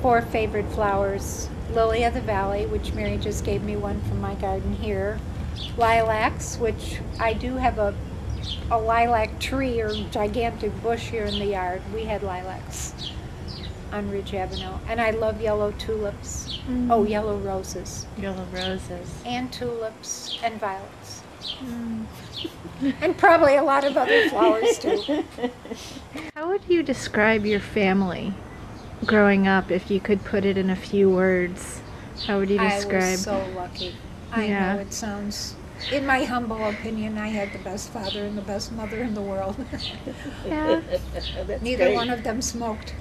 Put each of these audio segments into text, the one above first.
4 favorite flowers. Lily of the Valley, which Mary just gave me one from my garden here. Lilacs, which I do have a lilac tree or gigantic bush here in the yard. We had lilacs on Ridge Avenue. And I love yellow tulips. Oh, yellow roses. Yellow roses. And tulips and violets. And probably a lot of other flowers too. How would you describe your family growing up if you could put it in a few words? How would you describe? I was so lucky. I know it sounds, in my humble opinion, I had the best father and the best mother in the world. Yeah. Neither one of them smoked.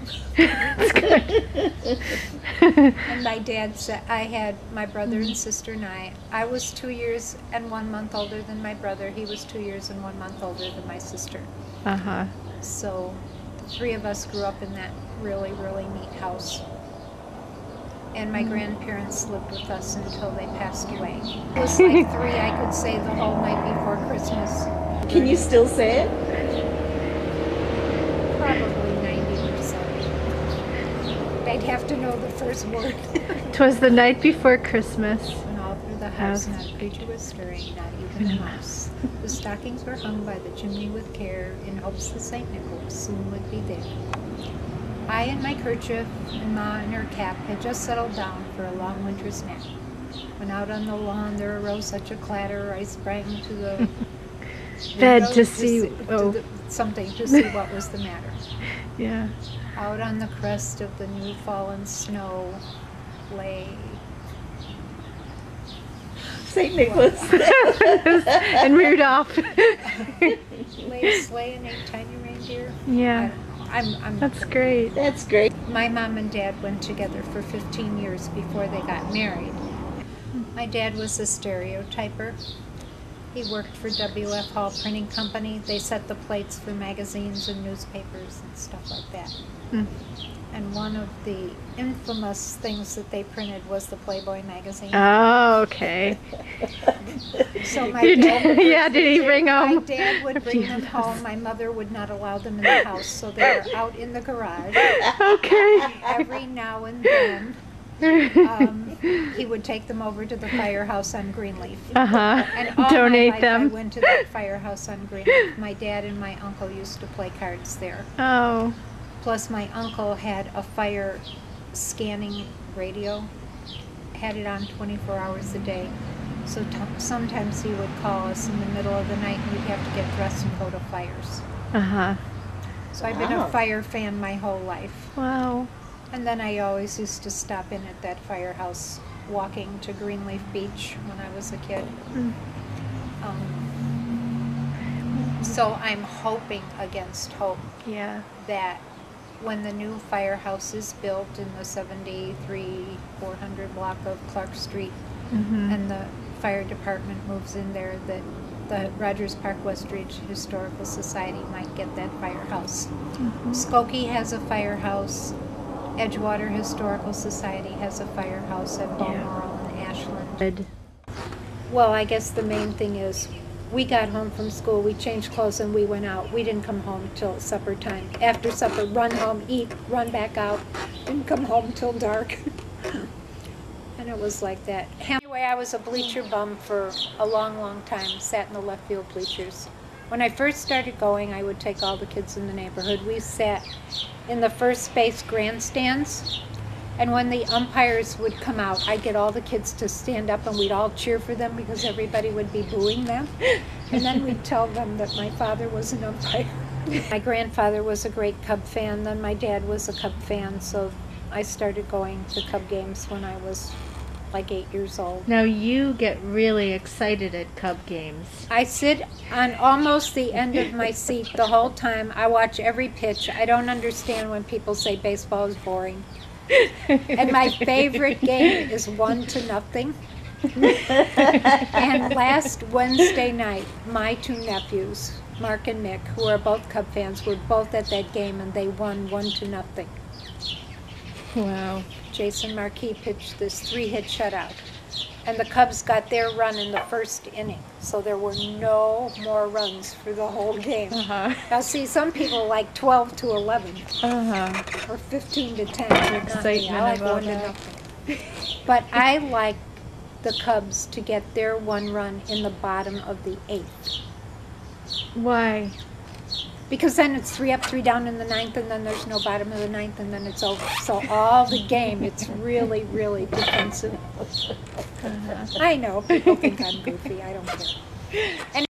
And my dad said, I had my brother and sister and I was 2 years and 1 month older than my brother. He was 2 years and 1 month older than my sister. Uh-huh. So the 3 of us grew up in that really, really neat house. And my grandparents lived with us until they passed away. It was like 3 I could say the whole night before Christmas. Can you still say it? Probably 90%. They'd have to know the first word. 'Twas the night before Christmas. And all through the house, not a creature was stirring, not even a mouse. The stockings were hung by the chimney with care, in hopes that St. Nicholas soon would be there. I in my kerchief and Ma in her cap had just settled down for a long winter's nap. When out on the lawn there arose such a clatter, I sprang to the Bed window to see something to see what was the matter. Yeah. Out on the crest of the new fallen snow lay St. Nicholas. And Rudolph. lay a sleigh and 8 tiny reindeer. Yeah. I'm That's great. That's great. My mom and dad went together for 15 years before they got married. My dad was a stereotyper. He worked for W.F. Hall Printing Company. They set the plates for magazines and newspapers and stuff like that. And one of the infamous things that they printed was the Playboy magazine. Oh, okay. So my dad yeah, did he bring them? My dad would bring them home. My mother would not allow them in the house, so they were out in the garage. Okay. Every now and then, he would take them over to the firehouse on Greenleaf. Uh-huh. And all Donate my life them. I went to that firehouse on Greenleaf. My dad and my uncle used to play cards there. Oh. Plus, my uncle had a fire scanning radio, had it on 24 hours a day. So sometimes he would call us in the middle of the night and we'd have to get dressed and go to fires. Uh-huh. So I've been a fire fan my whole life. Wow. And then I always used to stop in at that firehouse walking to Greenleaf Beach when I was a kid. So I'm hoping against hope that when the new firehouse is built in the 73-400 block of Clark Street and the fire department moves in there, that the Rogers Park Westridge Historical Society might get that firehouse. Skokie has a firehouse. Edgewater Historical Society has a firehouse at Balmoral and Ashland. Good. Well, I guess the main thing is we got home from school, we changed clothes and we went out. We didn't come home till supper time. After supper, run home, eat, run back out, didn't come home till dark. And it was like that. Anyway, I was a bleacher bum for a long, long time, sat in the left field bleachers. When I first started going, I would take all the kids in the neighborhood. We sat in the first base grandstands, and when the umpires would come out, I'd get all the kids to stand up and we'd all cheer for them because everybody would be booing them. And then we'd tell them that my father was an umpire. My grandfather was a great Cub fan, then my dad was a Cub fan, so I started going to Cub games when I was like 8 years old. Now you get really excited at Cub games. I sit on almost the end of my seat the whole time. I watch every pitch. I don't understand when people say baseball is boring. And my favorite game is 1-0. And last Wednesday night, my 2 nephews, Mark and Mick, who are both Cub fans, were both at that game and they won 1-0. Wow. Jason Marquis pitched this 3-hit shutout. And the Cubs got their run in the first inning, so there were no more runs for the whole game. Now, see, some people like 12 to 11 or 15 to 10. Not me. Excitement I like about 1 to that. nothing. But I like the Cubs to get their one run in the bottom of the 8th. Why? Because then it's 3 up, 3 down in the 9th, and then there's no bottom of the 9th, and then it's over. So all the game, it's really, really defensive. I know, people think I'm goofy. I don't care. And